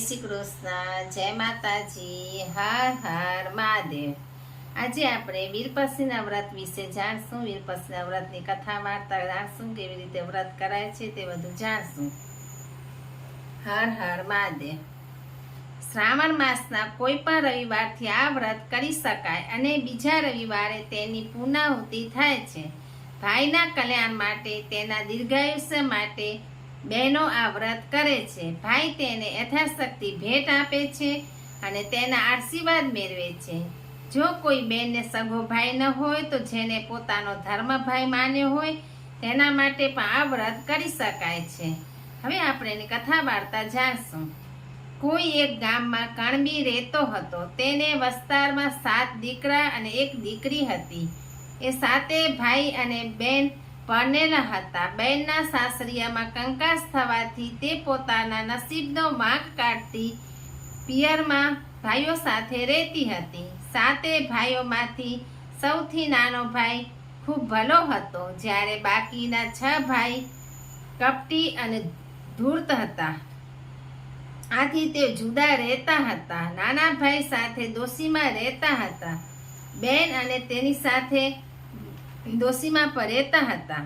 શ્રી કૃષ્ણ, જય માતાજી, હર હર મહાદેવ। આજે આપણે વીરપસીના વ્રત વિશે જાણશું। વીરપસીના વ્રતની કથા વાર્તા જાણશું, કેવી રીતે વ્રત કરાય છે તે બધું જાણશું। હર હર મહાદેવ। શ્રાવણ માસના કોઈ પણ રવિવારથી આ વ્રત કરી શકાય અને બીજા રવિવારે તેની પૂર્ણાહુતિ થાય છે। ભાઈના કલ્યાણ માટે, તેના દીર્ઘાયુષ્ય માટે બહેનો આ વ્રત કરે છે। ભાઈ તેને યથાશક્તિ ભેટ આપે છે અને તેના આશીર્વાદ મેળવે છે। જો કોઈ બેનને સગો ભાઈ ન હોય તો જેને પોતાનો ધર્મ ભાઈ માન્યો હોય તેના માટે પણ આ વ્રત કરી શકાય છે। હવે આપણે એની કથા વાર્તા જાણશું। કોઈ એક ગામમાં કણબી રહેતો હતો। તેને વિસ્તારમાં 7 દીકરા અને 1 દીકરી હતી। એ 7 ભાઈ અને બેન પરણેલા હતા। બેનના સાસરિયામાં કંકાસ થવાથી તે પોતાના નસીબનો વાંક કાઢતી પિયરમાં ભાઈઓ સાથે રહેતી હતી। 7 ભાઈઓમાંથી સૌથી નાનો ભાઈ ખૂબ ભલો હતો, જ્યારે બાકીના 6 ભાઈ કપટી અને ધૂર્ત હતા। આથી તે જુદા રહેતા હતા। નાના ભાઈ સાથે ડોશીમાં રહેતા હતા। બેન અને તેની સાથે ડોશીમાં પર રહેતા હતા।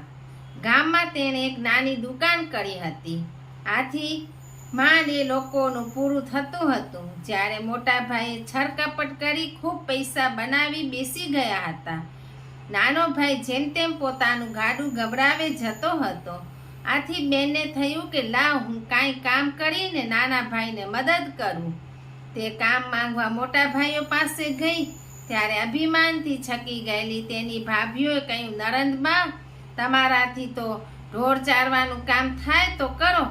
ગામમાં તેણે એક નાની દુકાન કરી હતી। આથી માંડ એ લોકોનું પૂરું થતું હતું। જ્યારે મોટા ભાઈએ છળકપટ કરી ખૂબ પૈસા બનાવી બેસી ગયા હતા। નાનો ભાઈ જેમ તેમ પોતાનું ગાડું ગબડાવે જતો હતો। આથી બેનને થયું કે લાવ હું કાંઈ કામ કરીને નાના ભાઈને મદદ કરું। તે કામ માંગવા મોટા ભાઈઓ પાસે ગઈ ત્યારે અભિમાનથી છકી ગયેલી તેની ભાભીઓએ કહ્યું, નરંદબા, તમારાથી તો ઢોર ચારવાનું કામ થાય તો કરો।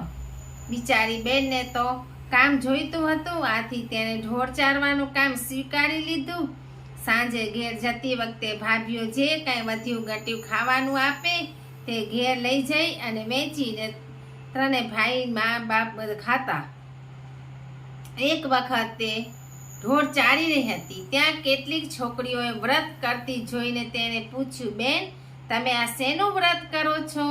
બિચારી બેનને તો કામ જોઈતું હતું, આથી તેણે ઢોર ચારવાનું કામ સ્વીકારી લીધું। સાંજે ઘેર જતી વખતે ભાભીઓ જે કાંઈ વધ્યું ઘટ્યું ખાવાનું આપે તે ઘેર લઈ જઈ અને વેચીને 3 ભાઈ મા બાપ ખાતા। એક વખત તે ઢોર ચારી રહી હતી, ત્યાં કેટલીક છોકરીઓએ વ્રત કરતી જોઈને તેને પૂછ્યું, બેન, તમે આ શેનું વ્રત કરો છો?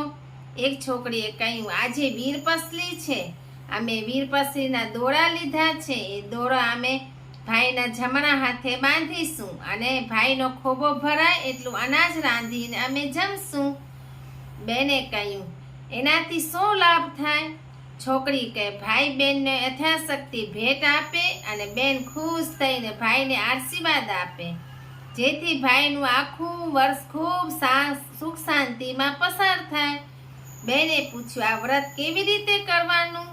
એક છોકરીએ કહ્યું, આજે વીરપસલી છે। અમે વીરપસલીના દોરા લીધા છે। એ દોરા અમે ભાઈના જમણા હાથે બાંધીશું અને ભાઈનો ખોબો ભરાય એટલું અનાજ રાંધીને અમે જમશું। બેને કહ્યું, એનાથી શું લાભ થાય? છોકરી કહે, ભાઈ બેનને યથાશક્તિ ભેટ આપે અને બેન ખુશ થઈને ભાઈને આશીર્વાદ આપે, જેથી ભાઈનું આખું વર્ષ ખૂબ સુખ શાંતિમાં પસાર થાય। બેને પૂછ્યું, આ વ્રત કેવી રીતે કરવાનું?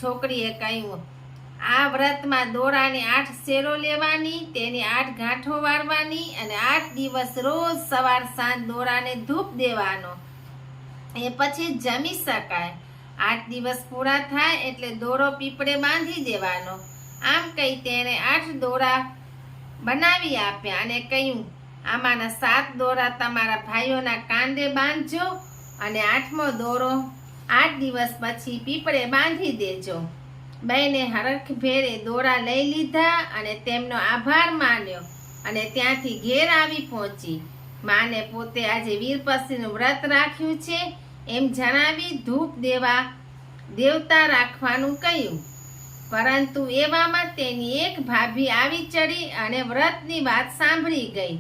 છોકરીએ કહ્યું, આ વ્રતમાં દોરાની 8 શેરો લેવાની, તેની 8 ગાંઠો વાળવાની અને 8 દિવસ રોજ સવાર સાંજ દોરાને ધૂપ દેવાનો, એ પછી જમી શકાય। 8 દિવસ પૂરા થાય એટલે દોરો પીપળે બાંધી દેવાનો। આમ કહી તેણે 8 દોરા બનાવી આપ્યા અને કહ્યું, આમાંના 7 દોરા તમારા ભાઈઓના કાંડે બાંધજો અને 8મો દોરો 8 દિવસ પછી પીપળે બાંધી દેજો। બેને હરખભેરે દોરા લઈ લીધા અને તેમનો આભાર માન્યો અને ત્યાંથી ઘેર આવી પહોંચી। માને પોતે આજે વીરપસીનું વ્રત રાખ્યું છે એમ જણાવી ધૂપ દેવતા રાખવાનું કહ્યું। પરંતુ એવામાં તેની એક ભાભી આવી ચડી અને વ્રતની વાત સાંભળી ગઈ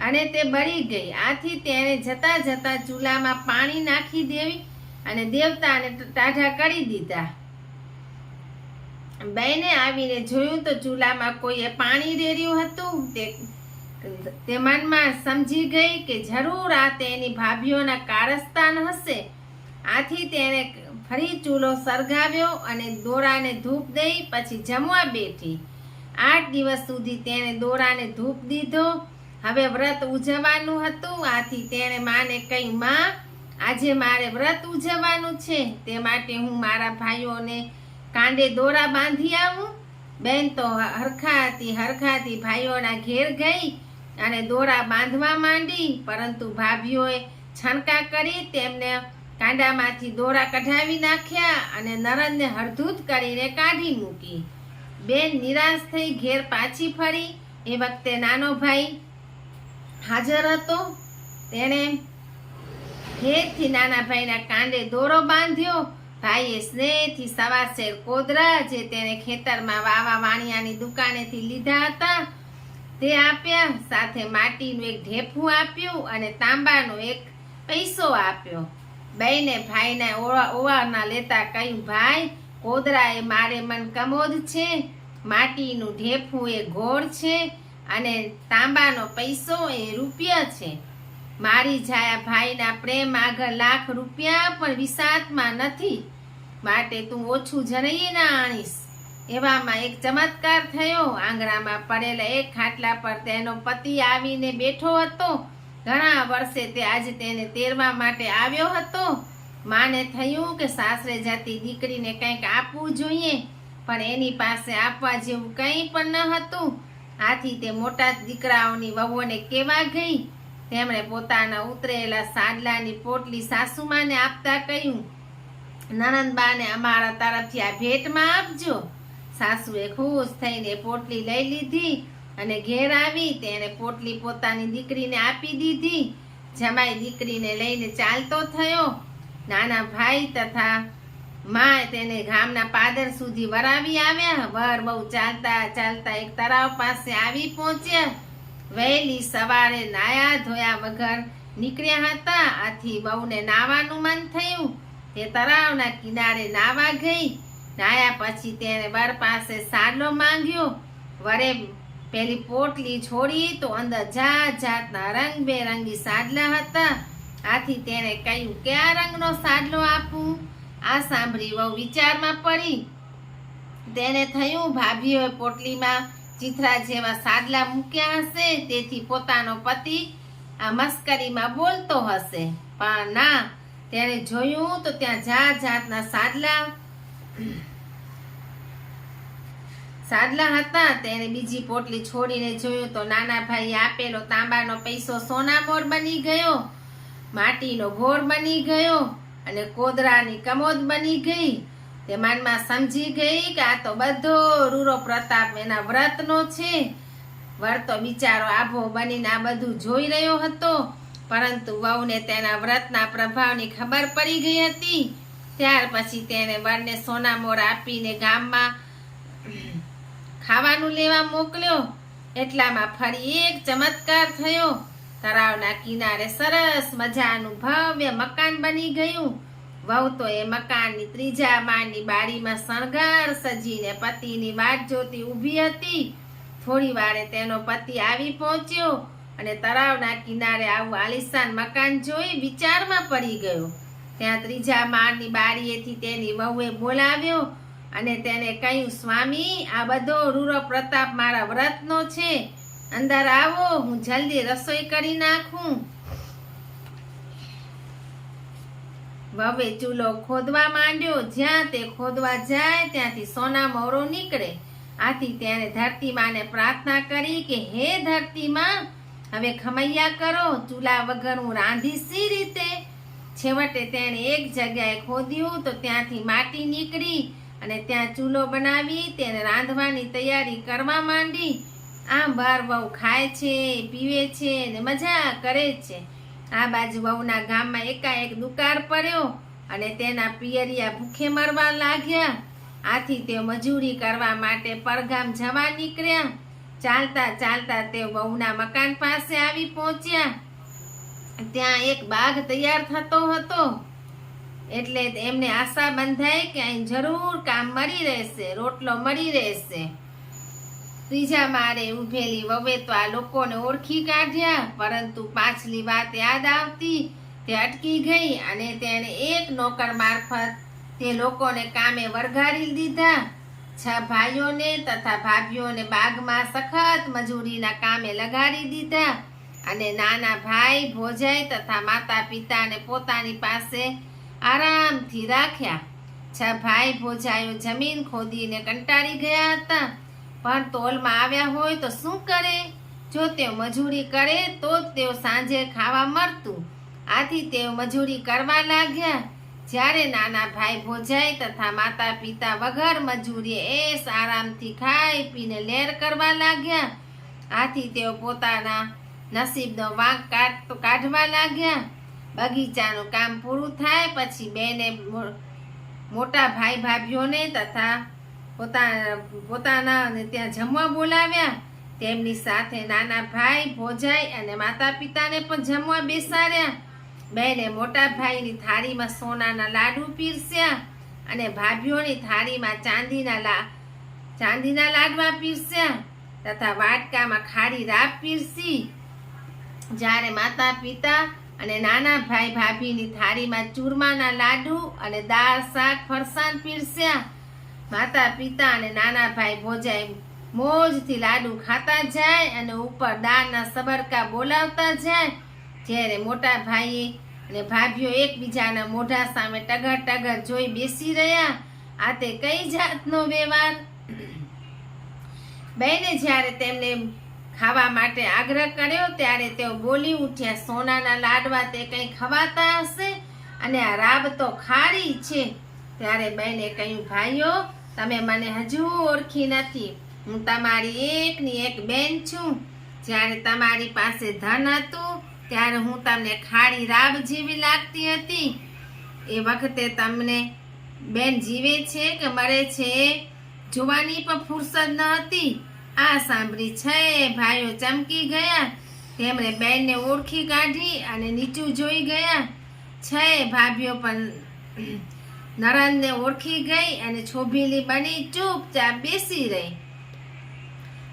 અને તે બળી ગઈ। આથી તેણે જતા જતા ચૂલામાં પાણી નાખી દેવી અને દેવતાને ટાઢા કરી દીધા। બેને આવીને જોયું તો ચૂલામાં કોઈએ પાણી રેડ્યું હતું। તે મનમાં સમજી ગઈ કે જરૂર આ તેની ભાભીઓના કારસ્તાન હશે। આથી તેણે ફરી ચૂલો સળગાવ્યો અને દોરાને ધૂપ દઈ પછી જમવા બેઠી। 8 દિવસ સુધી તેણે દોરાને ધૂપ દીધો। હવે વ્રત ઉજવવાનું હતું, આથી તેણે માને કહ્યું, માં, આજે મારે વ્રત ઉજવવાનું છે, તે માટે હું મારા ભાઈઓને કાંડે દોરા બાંધી આવું। બેન તો હરખાથી ભાઈઓના ઘેર ગઈ અને દોરા બાંધવા માંડી, પરંતુ ભાભીઓએ છણકા કરી તેમને કાંડામાંથી દોરા કઢાવી નાખ્યા અને નરંદને હળધૂત કરીને કાઢી મૂકી। બેન નિરાશ થઈ ઘેર પાછી ફરી। એ વખતે નાનો ભાઈ હાજર હતો। તેણે ઘેરથી નાના ભાઈના કાંડે દોરો બાંધ્યો ભાઈએ સ્નેહથી સવાસેર કોદરા જે તેને ખેતરમાં વાવા વાણિયાની દુકાનેથી લીધા હતા તે આપ્યા, સાથે માટીનું એક ઢેફું આપ્યું અને તાંબાનો એક પૈસો આપ્યો. બેને ભાઈના ઓવારના લેતા કહ્યું, ભાઈ, કોદરા એ મારે મન કમોદ છે, માટીનું ઢેફું એ ઘોળ છે અને તાંબાનો પૈસો એ રૂપિયા છે. મારી જાયા ભાઈના પ્રેમ આગળ લાખ રૂપિયા પણ વિસાતમાં નથી, માટે તું ઓછું જરાય ના આણીશ. એવામાં એક ચમત્કાર થયો. આંગણામાં પડેલા એક ખાટલા પર તેનો પતિ આવીને બેઠો હતો. ઘણા વર્ષે તે આજે તેને તેરવા માટે આવ્યો હતો. માને થયું કે સાસરે જતી દીકરીને કંઈક આપવું જોઈએ, પણ એની પાસે આપવા જેવું કંઈ પણ ન હતું. આથી તે મોટા દીકરાઓની વહુઓને કહેવા ગઈ. તેમણે પોતાના ઉતરેલા સાડલાની પોટલી સાસુમાને આપતા કહ્યું, નણંદબાને અમારા તરફથી આ ભેટમાં આપજો. સાસુએ ખુશ થઈને પોટલી લઈ લીધી અને ઘેર આવી તેણે પોટલી પોતાની દીકરીને આપી દીધી. જમાઈ દીકરીને લઈને ચાલતો થયો. નાના ભાઈ તથા માં તેને ગામના પાદર સુધી વરાવી આવ્યા. વર બહુ ચાલતા ચાલતા એક તળાવ પાસે આવી પહોંચ્યા. વહેલી સવારે નાયા ધોયા વગર નીકળ્યા હતા. આથી બહુને નાવાનું મન થયું. તે તળાવના કિનારે નાવા ગઈ. નાયા પછી તેને વર પાસે સાડલો માંગ્યો. વરે પેલી પોટલી છોડી તો અંદર જાત જાતના રંગબેરંગી સાડલા હતા. આથી તેને કહ્યું, કયા રંગનો સાડલો આપું? આ સાંભળી વહુ વિચારમાં પડી. તેને થયું, ભાભીઓએ પોટલીમાં ચિથરા જેવા સાડલા મૂક્યા હશે, તેથી પોતાનો પતિ આ મસ્કરીમાં બોલતો હશે. પણ ના, તેને જોયું તો ત્યાં જાત જાતના સાડલા હતા. તેને બીજી પોટલી છોડીને જોયું તો નાના ભાઈએ આપેલો તાંબાનો પૈસો સોનામોર બની ગયો, માટીનો ઘોર બની ગયો અને કોદરાની કમોદ બની ગઈ. તે મનમાં સમજી ગઈ કે આ તો બધો રૂરો પ્રતાપ એના વ્રતનો છે. વર તો બિચારો આભો બનીને આ બધું જોઈ રહ્યો હતો, પરંતુ વહુને તેના વ્રતના પ્રભાવની ખબર પડી ગઈ હતી. ત્યાર પછી તેને વરને સોનામોર આપીને ગામમાં ખાવાનું લેવા મોકલ્યો. એટલામાં ફરી એક ચમત્કાર થયો. તળાવના કિનારે સરસ મજાનું ભવ્ય મકાન બની ગયું. વહુ તો એ મકાનની ત્રીજા માળની બારીમાં શણગાર સજીને પતિની વાટ જોતી ઊભી હતી. થોડી વારે તેનો પતિ આવી પહોંચ્યો અને તળાવના કિનારે આવું આલિશાન મકાન જોઈ વિચારમાં પડી ગયો. ત્યાં ત્રીજા માળની બારીએથી તેની વહુએ બોલાવ્યો અને તેને કહ્યું, સ્વામી, આ બધો રૂરો પ્રતાપ મારા વ્રતનો છે. અંદર આવો, હું જલ્દી રસોઈ કરી નાખું. વહુએ ચૂલો ખોદવા માંડ્યો. જ્યાં તે ખોદવા જાય ત્યાંથી સોના મોરો નીકળે. આથી તેણે ધરતીમાને પ્રાર્થના કરી કે હે ધરતીમાં, હવે ખમૈયા કરો, ચૂલા વગર હું રાંધીશ સી રીતે? છેવટે તેણે એક જગ્યાએ ખોદ્યું તો ત્યાંથી માટી નીકળી અને ત્યાં ચૂલો બનાવી તેને રાંધવાની તૈયારી કરવા માંડી. આમ બાર વહુ ખાય છે, પીવે છે ને મજા કરે છે. આ બાજુ વહુના ગામમાં એકાએક દુકાળ પડ્યો અને તેના પિયરિયા ભૂખે મરવા લાગ્યા. આથી તે મજૂરી કરવા માટે પરગામ જવા નીકળ્યા. ચાલતા ચાલતા તે વહુના મકાન પાસે આવી પહોંચ્યા. ત્યાં એક બાગ તૈયાર થતો હતો, એટલે એમને આશા બંધાઈ કે અહીં જરૂર કામ મળી રહેશે, રોટલો મળી રહેશે. ત્રીજા માળે ઊભેલી વહુએ તો આ લોકોને ઓળખી કાઢ્યા, પરંતુ પાછલી વાત યાદ આવતી તે અટકી ગઈ અને તેણે એક નોકર મારફત તે લોકોને કામે વરગાડી દીધા. 6 ભાઈઓને તથા ભાભીઓને બાગમાં સખત મજૂરીના કામે લગાડી દીધા અને નાના ભાઈ ભોજાઈ તથા માતા પિતાને પોતાની પાસે આરામથી રાખ્યા. 6 ભાઈ ભોજાઈઓ જમીન ખોદીને કંટાળી ગયા હતા, પણ તોલમાં આવ્યા હોય તો શું કરે? જો તેઓ મજૂરી કરે તો જ તેઓ સાંજે ખાવા મળતું. આથી તેઓ મજૂરી કરવા લાગ્યા. જ્યારે નાના ભાઈ ભોજાઈ તથા માતા પિતા વગર મજૂરીએ એસ આરામથી ખાઈ પીને લેર કરવા લાગ્યા. આથી તેઓ પોતાના નસીબનો વાંક કાઢવા લાગ્યા. બગીચાનું કામ પૂરું થાય પછી બેને મોટા ભાઈ ભાભીઓને તથા પોતાના ત્યાં જમવા બોલાવ્યા. તેમની સાથે નાના ભાઈ ભોજાઈ અને માતા પિતાને પણ જમવા બેસાડ્યા. બહેને મોટા ભાઈની થાળીમાં સોનાના લાડુ પીરસ્યા અને ભાભીઓની થાળીમાં ચાંદીના લાડવા પીરસ્યા તથા વાટકામાં ખારી રાબ પીરસી. જ્યારે માતા પિતા અને નાના ભાઈ ભાભીની થાળીમાં ચૂરમાના લાડુ અને દાળ શાક ફરસાણ પીરસ્યા. માતા પિતા અને નાના ભાઈ ભોજાઈ મોજથી લાડુ ખાતા જાય અને ઉપર દાળના સબરકા બોલાવતા જાય. જ્યારે મોટા ભાઈ અને ભાભીઓ એકબીજાના મોઢા સામે ટગર ટગર જોઈ બેસી રહ્યા. આ તે કઈ જાતનો વ્યવહાર? બહેને જ્યારે તેમને ખાવા માટે આગ્રહ કર્યો ત્યારે તેઓ બોલી ઉઠ્યા, સોનાના લાડવા તે કંઈ ખવાતા હશે અને આ રાબ તો ખારી છે. ત્યારે બહેને કહ્યું, ભાઈઓ, તમે મને હજુ ઓળખી નથી. હું તમારી એકની એક બેન છું. જ્યારે તમારી પાસે ધન હતું ત્યારે હું તમને ખારી રાબ જેવી લાગતી હતી. એ વખતે તમને બેન જીવે છે કે મરે છે જોવાની પણ ફુરસદ ન હતી. આ સાંભળી 6 ભાઈઓ ચમકી ગયા. તેમણે બેનને ઓળખી કાઢી અને નીચું જોઈ ગયા. 6 ભાભીઓ પણ નણંદને ઓળખી ગઈ અને છોભીલી બની ચૂપચાપ બેસી રહી.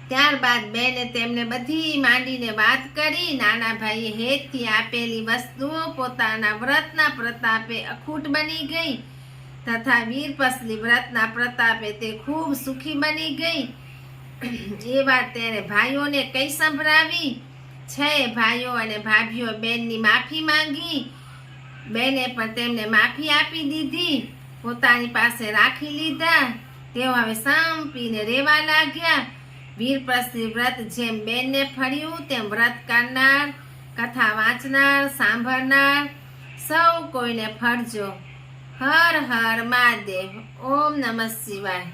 ત્યારબાદ બેને તેમને બધી માંડીને વાત કરી. નાના ભાઈએ હેતથી આપેલી વસ્તુઓ પોતાના વ્રતના પ્રતાપે અખૂટ બની ગઈ તથા વીરપસલી વ્રતના પ્રતાપે તે ખૂબ સુખી બની ગઈ. એ વાત તેને ભાઈઓને કઈ સંભળાવી. 6 ભાઈઓ અને ભાભીઓ બેનની માફી માંગી. બેને પણ તેમને માફી આપી દીધી, પોતાની પાસે રાખી લીધા. તેઓ હવે સંપીને રહેવા લાગ્યા. વીરપસલી વ્રત જેમ બેનને ફળ્યું તેમ વ્રત કરનાર, કથા વાંચનાર, સાંભળનાર સૌ કોઈને ફળજો. હર હર મહાદેવ. ઓમ નમઃ શિવાય.